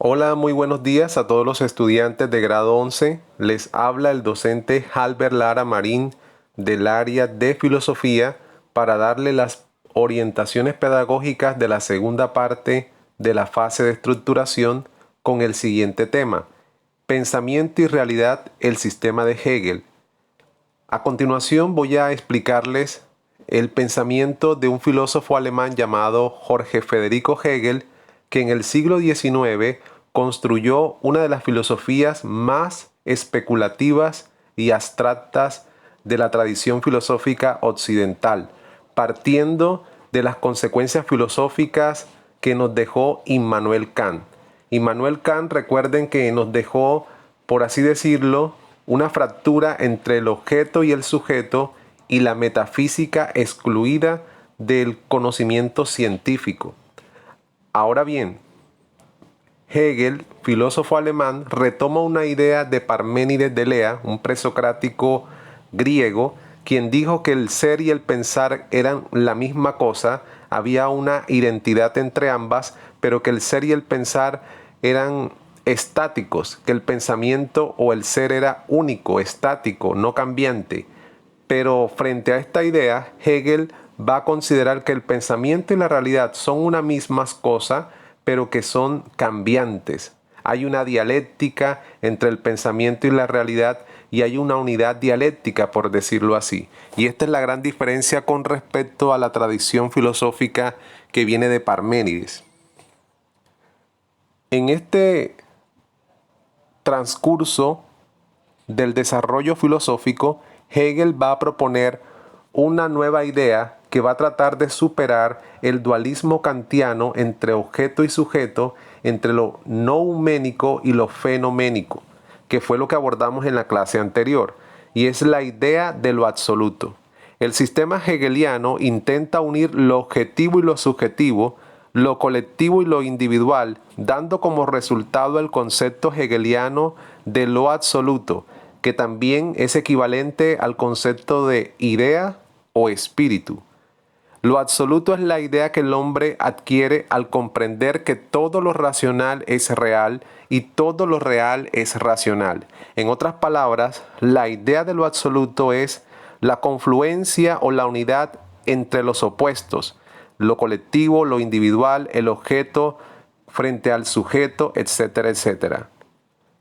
Hola, muy buenos días a todos los estudiantes de grado 11. Les habla el docente Halber Lara Marín del área de filosofía para darle las orientaciones pedagógicas de la segunda parte de la fase de estructuración con el siguiente tema: Pensamiento y realidad, el sistema de Hegel. A continuación voy a explicarles el pensamiento de un filósofo alemán llamado Jorge Federico Hegel, que en el siglo XIX construyó una de las filosofías más especulativas y abstractas de la tradición filosófica occidental, partiendo de las consecuencias filosóficas que nos dejó Immanuel Kant. Immanuel Kant, recuerden que nos dejó, por así decirlo, una fractura entre el objeto y el sujeto y la metafísica excluida del conocimiento científico. Ahora bien, Hegel, filósofo alemán, retoma una idea de Parménides de Lea, un presocrático griego, quien dijo que el ser y el pensar eran la misma cosa, había una identidad entre ambas, pero que el ser y el pensar eran estáticos, que el pensamiento o el ser era único, estático, no cambiante. Pero frente a esta idea, Hegel va a considerar que el pensamiento y la realidad son una misma cosa, pero que son cambiantes. Hay una dialéctica entre el pensamiento y la realidad y hay una unidad dialéctica, por decirlo así. Y esta es la gran diferencia con respecto a la tradición filosófica que viene de Parménides. En este transcurso del desarrollo filosófico, Hegel va a proponer una nueva idea que va a tratar de superar el dualismo kantiano entre objeto y sujeto, entre lo nouménico y lo fenoménico, que fue lo que abordamos en la clase anterior, y es la idea de lo absoluto. El sistema hegeliano intenta unir lo objetivo y lo subjetivo, lo colectivo y lo individual, dando como resultado el concepto hegeliano de lo absoluto, que también es equivalente al concepto de idea o espíritu. Lo absoluto es la idea que el hombre adquiere al comprender que todo lo racional es real y todo lo real es racional. En otras palabras, la idea de lo absoluto es la confluencia o la unidad entre los opuestos, lo colectivo, lo individual, el objeto frente al sujeto, etcétera, etcétera.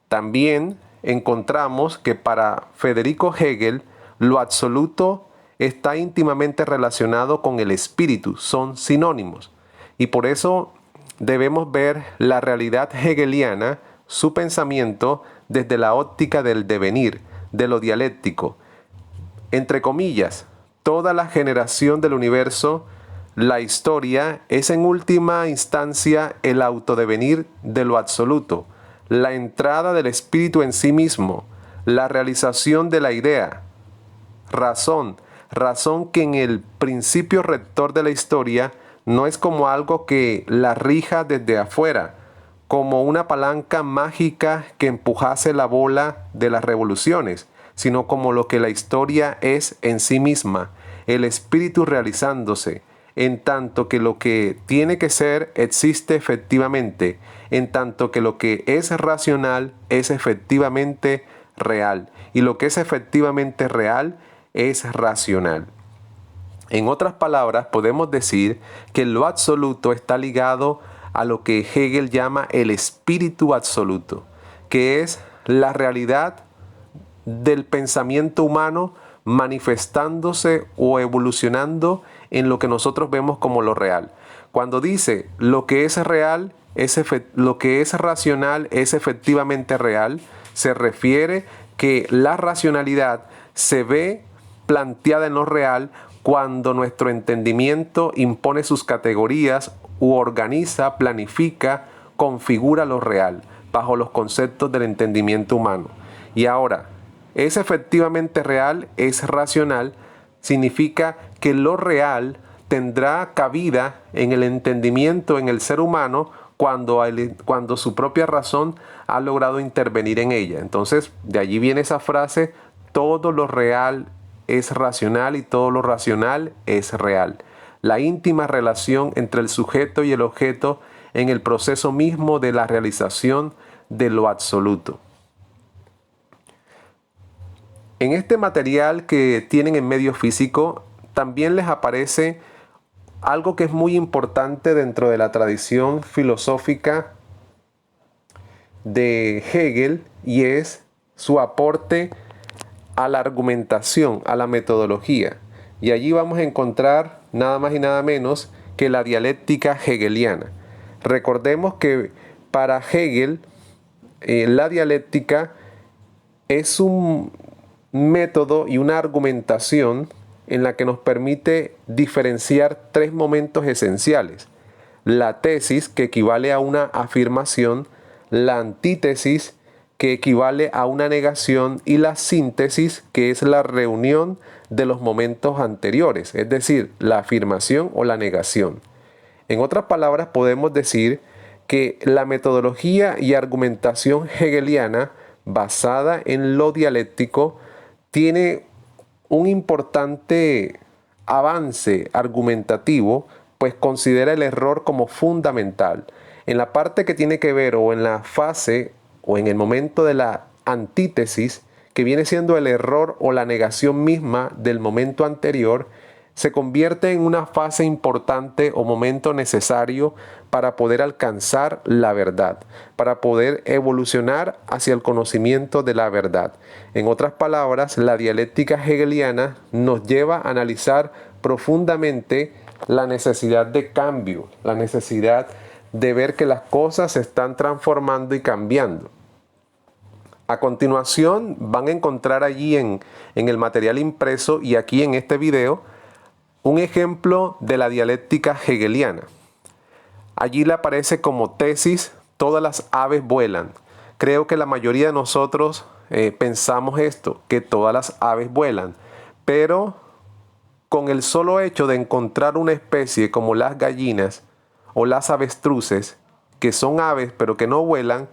También encontramos que para Federico Hegel, lo absoluto está íntimamente relacionado con el espíritu, son sinónimos. Y por eso debemos ver la realidad hegeliana, su pensamiento, desde la óptica del devenir, de lo dialéctico. Entre comillas, toda la generación del universo, la historia, es en última instancia el autodevenir de lo absoluto, la entrada del espíritu en sí mismo, la realización de la idea, razón que en el principio rector de la historia no es como algo que la rija desde afuera, como una palanca mágica que empujase la bola de las revoluciones, sino como lo que la historia es en sí misma, el espíritu realizándose, en tanto que lo que tiene que ser existe efectivamente, en tanto que lo que es racional es efectivamente real, y lo que es efectivamente real es racional. En otras palabras, podemos decir que lo absoluto está ligado a lo que Hegel llama el espíritu absoluto, que es la realidad del pensamiento humano manifestándose o evolucionando en lo que nosotros vemos como lo real. Cuando dice lo que es real, lo que es racional es efectivamente real, se refiere que la racionalidad se ve planteada en lo real cuando nuestro entendimiento impone sus categorías u organiza, planifica, configura lo real bajo los conceptos del entendimiento humano. Y ahora, es efectivamente real, es racional, significa que lo real tendrá cabida en el entendimiento, en el ser humano, cuando su propia razón ha logrado intervenir en ella. Entonces, de allí viene esa frase: todo lo real es racional y todo lo racional es real. La íntima relación entre el sujeto y el objeto en el proceso mismo de la realización de lo absoluto. En este material que tienen en medio físico, también les aparece algo que es muy importante dentro de la tradición filosófica de Hegel, y es su aporte a la argumentación, a la metodología. Y allí vamos a encontrar nada más y nada menos que la dialéctica hegeliana. Recordemos que para Hegel la dialéctica es un método y una argumentación en la que nos permite diferenciar tres momentos esenciales: la tesis, que equivale a una afirmación; la antítesis, que equivale a una negación; y la síntesis, que es la reunión de los momentos anteriores, es decir, la afirmación o la negación. En otras palabras, podemos decir que la metodología y argumentación hegeliana basada en lo dialéctico tiene un importante avance argumentativo, pues considera el error como fundamental. En la parte que tiene que ver, o en la fase o en el momento de la antítesis, que viene siendo el error o la negación misma del momento anterior, se convierte en una fase importante o momento necesario para poder alcanzar la verdad, para poder evolucionar hacia el conocimiento de la verdad. En otras palabras, la dialéctica hegeliana nos lleva a analizar profundamente la necesidad de cambio, la necesidad de ver que las cosas se están transformando y cambiando. A continuación van a encontrar allí en el material impreso y aquí en este video un ejemplo de la dialéctica hegeliana. Allí le aparece como tesis: todas las aves vuelan. Creo que la mayoría de nosotros pensamos esto, que todas las aves vuelan, pero con el solo hecho de encontrar una especie como las gallinas o las avestruces, que son aves pero que no vuelan,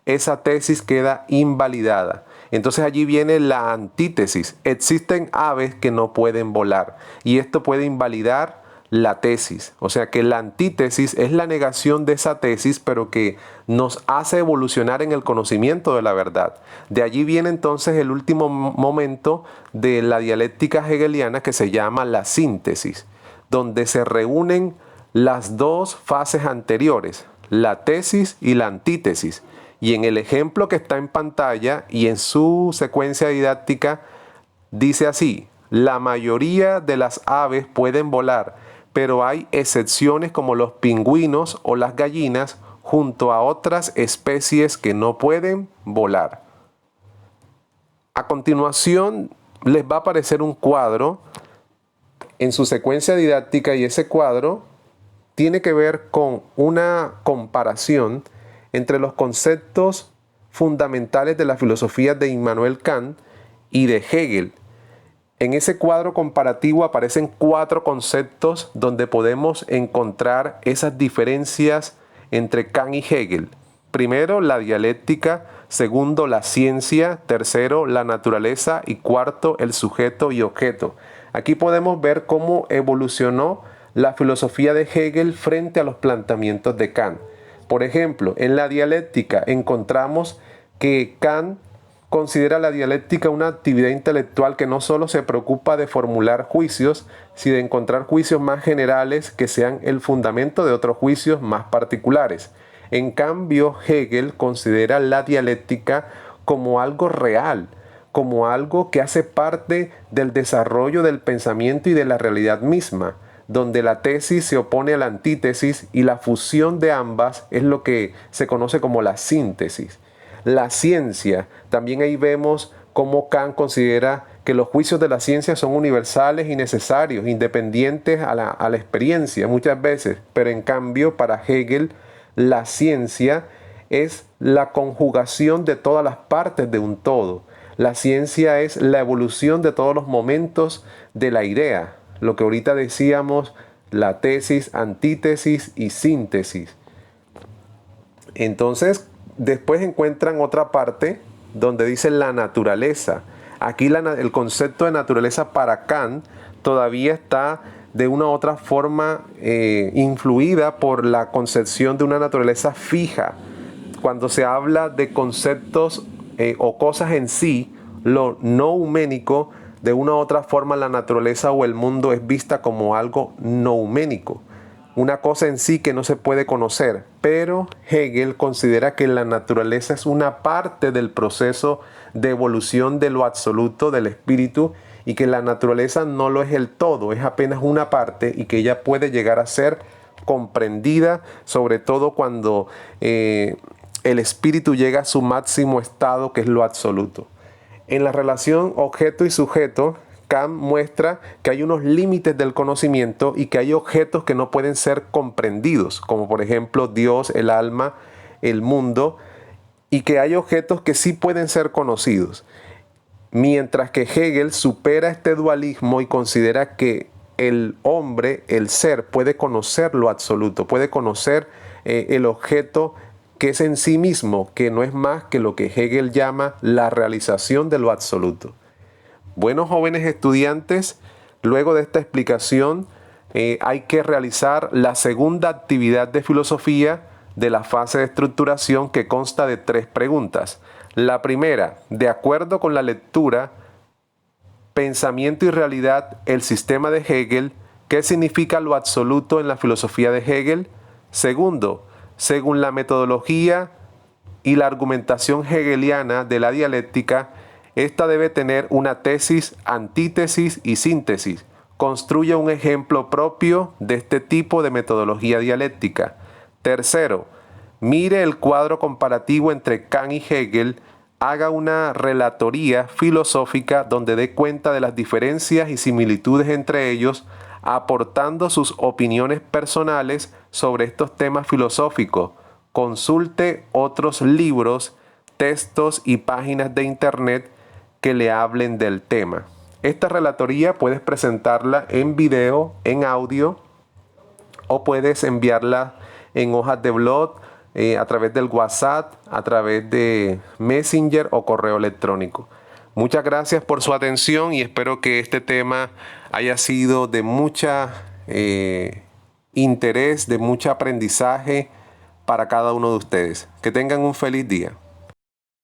esa tesis queda invalidada. Entonces allí viene la antítesis: existen aves que no pueden volar, y esto puede invalidar la tesis. O sea que la antítesis es la negación de esa tesis, pero que nos hace evolucionar en el conocimiento de la verdad. De allí viene entonces el último momento de la dialéctica hegeliana, que se llama la síntesis, donde se reúnen las dos fases anteriores, la tesis y la antítesis. Y en el ejemplo que está en pantalla y en su secuencia didáctica dice así: la mayoría de las aves pueden volar, pero hay excepciones como los pingüinos o las gallinas, junto a otras especies que no pueden volar. A continuación les va a aparecer un cuadro en su secuencia didáctica, y ese cuadro tiene que ver con una comparación entre los conceptos fundamentales de la filosofía de Immanuel Kant y de Hegel. En ese cuadro comparativo aparecen 4 conceptos donde podemos encontrar esas diferencias entre Kant y Hegel. Primero, la dialéctica; segundo, la ciencia; tercero, la naturaleza; y cuarto, el sujeto y objeto. Aquí podemos ver cómo evolucionó la filosofía de Hegel frente a los planteamientos de Kant. Por ejemplo, en la dialéctica encontramos que Kant considera la dialéctica una actividad intelectual que no solo se preocupa de formular juicios, sino de encontrar juicios más generales que sean el fundamento de otros juicios más particulares. En cambio, Hegel considera la dialéctica como algo real, como algo que hace parte del desarrollo del pensamiento y de la realidad misma, donde la tesis se opone a la antítesis y la fusión de ambas es lo que se conoce como la síntesis. La ciencia, también ahí vemos cómo Kant considera que los juicios de la ciencia son universales y necesarios, independientes a la experiencia muchas veces, pero en cambio para Hegel la ciencia es la conjugación de todas las partes de un todo. La ciencia es la evolución de todos los momentos de la idea. Lo que ahorita decíamos, la tesis, antítesis y síntesis. Entonces, después encuentran otra parte donde dice la naturaleza. Aquí el concepto de naturaleza para Kant todavía está de una u otra forma influida por la concepción de una naturaleza fija. Cuando se habla de conceptos o cosas en sí, lo no huménico, de una u otra forma la naturaleza o el mundo es vista como algo no huménico, una cosa en sí que no se puede conocer. Pero Hegel considera que la naturaleza es una parte del proceso de evolución de lo absoluto del espíritu, y que la naturaleza no lo es el todo, es apenas una parte, y que ella puede llegar a ser comprendida, sobre todo cuando el espíritu llega a su máximo estado, que es lo absoluto. En la relación objeto y sujeto, Kant muestra que hay unos límites del conocimiento y que hay objetos que no pueden ser comprendidos, como por ejemplo Dios, el alma, el mundo, y que hay objetos que sí pueden ser conocidos. Mientras que Hegel supera este dualismo y considera que el hombre, el ser, puede conocer lo absoluto, puede conocer el objeto que es en sí mismo, que no es más que lo que Hegel llama la realización de lo absoluto. Bueno, jóvenes estudiantes, luego de esta explicación hay que realizar la segunda actividad de filosofía de la fase de estructuración, que consta de 3 preguntas. La primera: de acuerdo con la lectura, pensamiento y realidad, el sistema de Hegel, ¿qué significa lo absoluto en la filosofía de Hegel? Segundo, según la metodología y la argumentación hegeliana de la dialéctica, esta debe tener una tesis, antítesis y síntesis. Construye un ejemplo propio de este tipo de metodología dialéctica. Tercero, mire el cuadro comparativo entre Kant y Hegel, haga una relatoría filosófica donde dé cuenta de las diferencias y similitudes entre ellos, aportando sus opiniones personales sobre estos temas filosóficos. Consulte otros libros, textos y páginas de internet que le hablen del tema. Esta relatoría puedes presentarla en video, en audio, o puedes enviarla en hojas de blog, a través del WhatsApp, a través de Messenger o correo electrónico. Muchas gracias por su atención y espero que este tema haya sido de mucha interés, de mucho aprendizaje para cada uno de ustedes. Que tengan un feliz día.